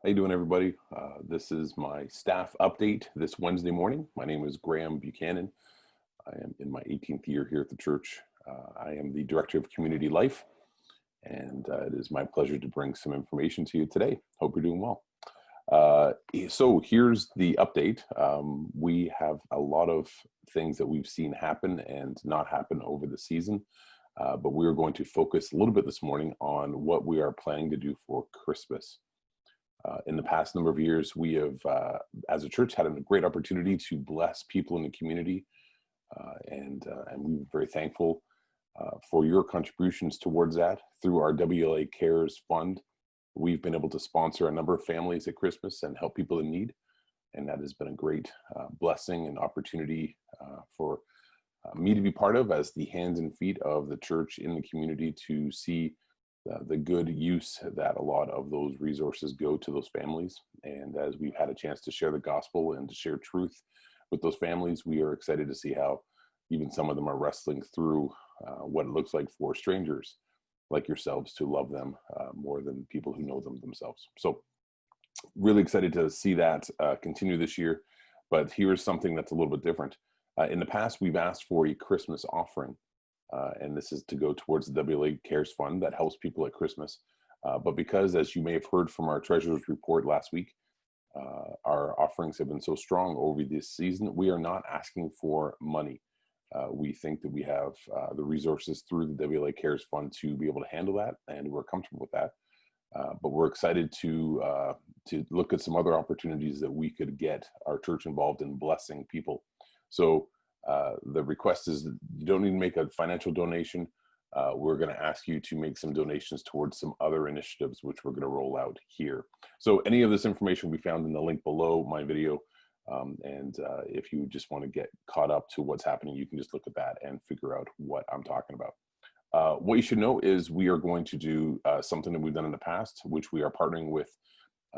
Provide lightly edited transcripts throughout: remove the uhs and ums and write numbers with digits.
How you doing, everybody? This is my staff update this Wednesday morning. My name is Graham Buchanan. I am in my 18th year here at the church. I am the Director of Community Life, and it is my pleasure to bring some information to you today. Hope you're doing well. So here's the update. We have a lot of things that we've seen happen and not happen over the season, but we're going to focus a little bit this morning on what we are planning to do for Christmas. In the past number of years, we have, as a church, had a great opportunity to bless people in the community, and we're very thankful for your contributions towards that. Through our WLA Cares Fund, we've been able to sponsor a number of families at Christmas and help people in need, and that has been a great blessing and opportunity for me to be part of as the hands and feet of the church in the community, to see the good use that a lot of those resources go to those families. And as we've had a chance to share the gospel and to share truth with those families, we are excited to see how even some of them are wrestling through what it looks like for strangers like yourselves to love them more than people who know them themselves. So really excited to see that continue this year. But here's something that's a little bit different. In the past, we've asked for a Christmas offering. And this is to go towards the WLA Cares Fund that helps people at Christmas. But because, as you may have heard from our treasurer's report last week, our offerings have been so strong over this season, we are not asking for money. We think that we have the resources through the WLA Cares Fund to be able to handle that, and we're comfortable with that. But we're excited to look at some other opportunities that we could get our church involved in blessing people. So the request is that you don't need to make a financial donation. We're going to ask you to make some donations towards some other initiatives, which we're going to roll out here. So any of this information will be found in the link below my video. And if you just want to get caught up to what's happening, you can just look at that and figure out what I'm talking about. What you should know is we are going to do something that we've done in the past, which we are partnering with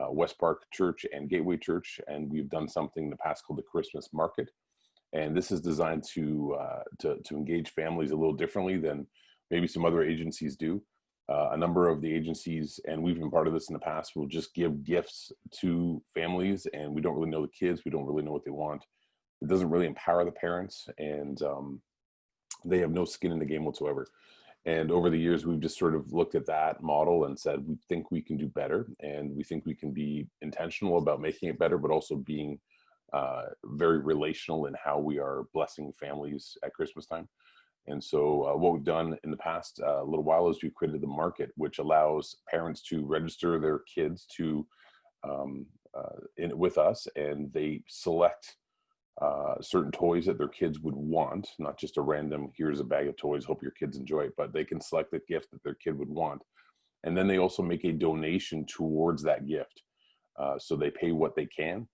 West Park Church and Gateway Church. And we've done something in the past called the Christmas Market. And this is designed to engage families a little differently than maybe some other agencies do. A number of the agencies, and we've been part of this in the past, will just give gifts to families, and we don't really know the kids. We don't really know what they want. It doesn't really empower the parents, and they have no skin in the game whatsoever. And over the years, we've just sort of looked at that model and said, we think we can do better, and we think we can be intentional about making it better, but also being very relational in how we are blessing families at Christmas time. And so what we've done in the past little while is we've created the market, which allows parents to register their kids to with us, and they select certain toys that their kids would want, not just a random, here's a bag of toys, hope your kids enjoy it, but they can select the gift that their kid would want. And then they also make a donation towards that gift. So they pay what they can.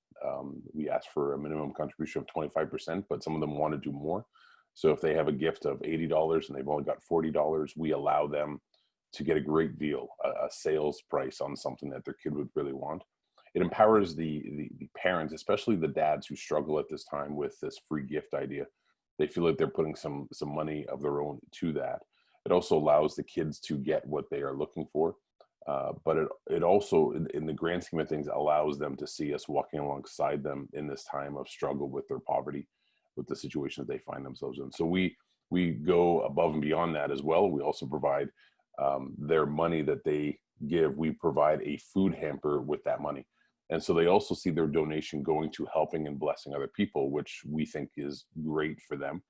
We ask for a minimum contribution of 25%, but some of them want to do more. So if they have a gift of $80 and they've only got $40, we allow them to get a great deal, a sales price on something that their kid would really want. It empowers the parents, especially the dads who struggle at this time with this free gift idea. They feel like they're putting some money of their own to that. It also allows the kids to get what they are looking for. But it also, in the grand scheme of things, allows them to see us walking alongside them in this time of struggle with their poverty, with the situation that they find themselves in. So we go above and beyond that as well. We also provide their money that they give. We provide a food hamper with that money. And so they also see their donation going to helping and blessing other people, which we think is great for them.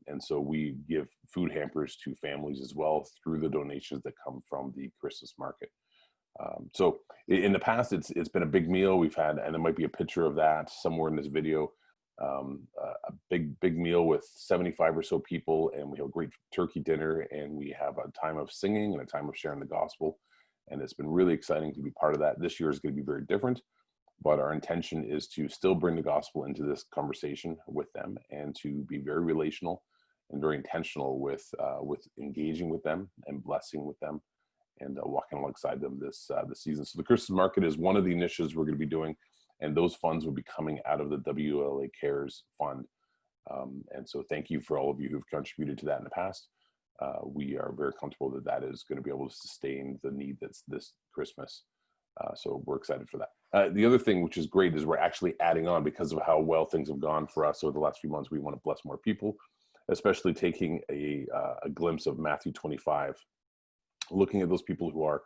And so we give food hampers to families as well through the donations that come from the Christmas market. So in the past, it's been a big meal we've had, and there might be a picture of that somewhere in this video. A big meal with 75 or so people, and we have a great turkey dinner, and we have a time of singing and a time of sharing the gospel. And it's been really exciting to be part of that. This year is going to be very different, but our intention is to still bring the gospel into this conversation with them, and to be very relational and very intentional with engaging with them and blessing with them, and walking alongside them this season. So the Christmas Market is one of the initiatives we're going to be doing, and those funds will be coming out of the WLA Cares Fund. And so thank you for all of you who've contributed to that in the past. We are very comfortable that that is going to be able to sustain the need that's this Christmas. So we're excited for that. The other thing, which is great, is we're actually adding on because of how well things have gone for us over the last few months. We want to bless more people, especially taking a glimpse of Matthew 25, looking at those people who are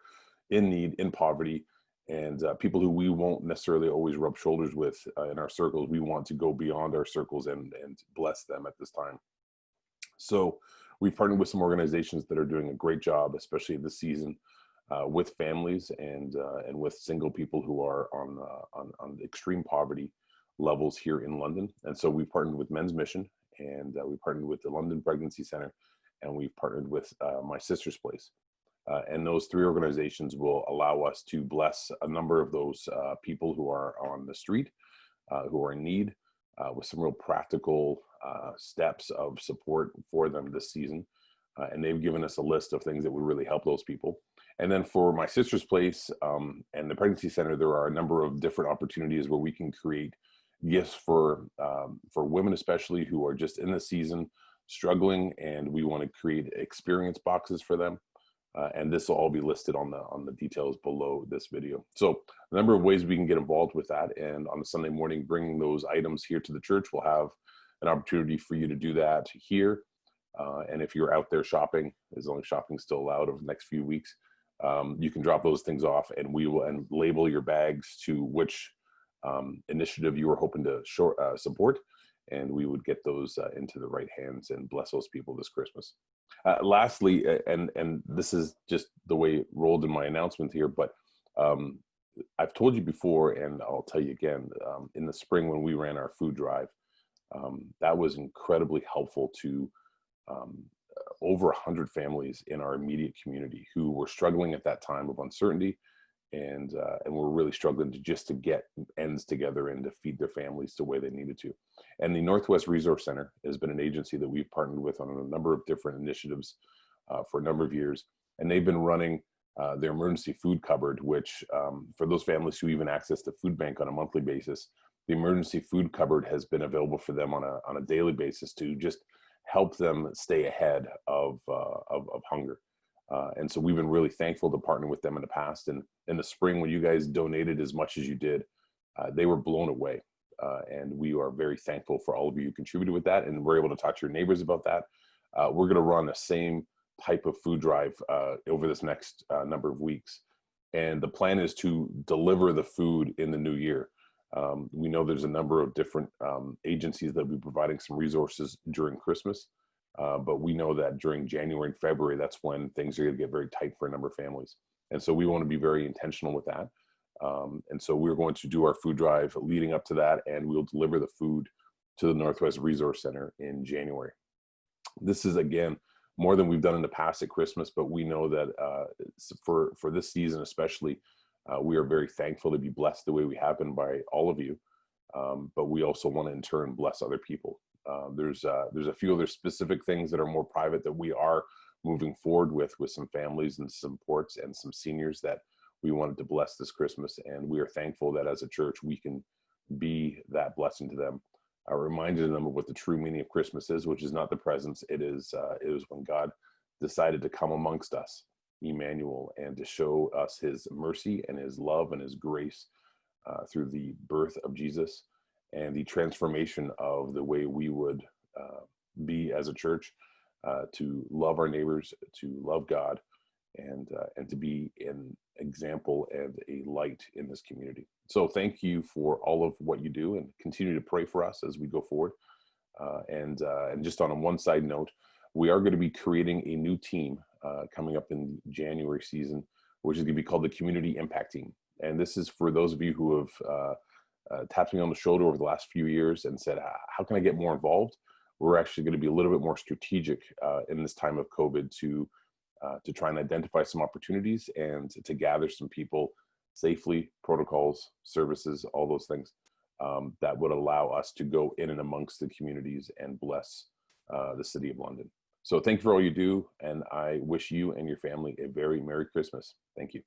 in need, in poverty, and people who we won't necessarily always rub shoulders with in our circles. We want to go beyond our circles and bless them at this time. So we've partnered with some organizations that are doing a great job, especially this season, with families and with single people who are on extreme poverty levels here in London. And so we partnered with Men's Mission, and we partnered with the London Pregnancy Center, and we've partnered with My Sister's Place. And those three organizations will allow us to bless a number of those people who are on the street, who are in need, with some real practical steps of support for them this season. And they've given us a list of things that would really help those people. And then for My Sister's Place and the Pregnancy Center, there are a number of different opportunities where we can create gifts for women, especially who are just in the season struggling, and we want to create experience boxes for them. And this will all be listed on the details below this video. So a number of ways we can get involved with that. And on a Sunday morning, bringing those items here to the church, we'll have an opportunity for you to do that here. And if you're out there shopping, as long as shopping's still allowed over the next few weeks, you can drop those things off, and we will label your bags to which initiative you are hoping to support, and we would get those into the right hands and bless those people this Christmas. Lastly, and this is just the way it rolled in my announcement here, but I've told you before, and I'll tell you again, in the spring when we ran our food drive, that was incredibly helpful to over 100 families in our immediate community who were struggling at that time of uncertainty, and were really struggling to get ends together and to feed their families the way they needed to. And the Northwest Resource Center has been an agency that we've partnered with on a number of different initiatives for a number of years, and they've been running their emergency food cupboard, which for those families who even access the food bank on a monthly basis, the emergency food cupboard has been available for them on a daily basis to just help them stay ahead of hunger. And so we've been really thankful to partner with them in the past. And in the spring, when you guys donated as much as you did, they were blown away. And we are very thankful for all of you who contributed with that. And we're able to talk to your neighbors about that. We're going to run the same type of food drive over this next number of weeks. And the plan is to deliver the food in the new year. We know there's a number of different agencies that will be providing some resources during Christmas. But we know that during January and February, that's when things are going to get very tight for a number of families. And so we want to be very intentional with that. And so we're going to do our food drive leading up to that, and we'll deliver the food to the Northwest Resource Center in January. This is, again, more than we've done in the past at Christmas, but we know that for this season especially, we are very thankful to be blessed the way we have been by all of you. But we also want to in turn bless other people. There's a few other specific things that are more private that we are moving forward with some families and some supports and some seniors that we wanted to bless this Christmas. And we are thankful that as a church, we can be that blessing to them. I reminded them of what the true meaning of Christmas is, which is not the presents. It is when God decided to come amongst us, Emmanuel, and to show us his mercy and his love and his grace through the birth of Jesus and the transformation of the way we would be as a church, to love our neighbors, to love God, and to be an example and a light in this community. So thank you for all of what you do, and continue to pray for us as we go forward. And just on a one side note, we are going to be creating a new team coming up in January season, which is going to be called the Community Impact Team. And this is for those of you who have tapped me on the shoulder over the last few years and said, how can I get more involved? We're actually going to be a little bit more strategic in this time of COVID to try and identify some opportunities and to gather some people safely, protocols, services, all those things that would allow us to go in and amongst the communities and bless the City of London. So thank you for all you do, and I wish you and your family a very Merry Christmas. Thank you.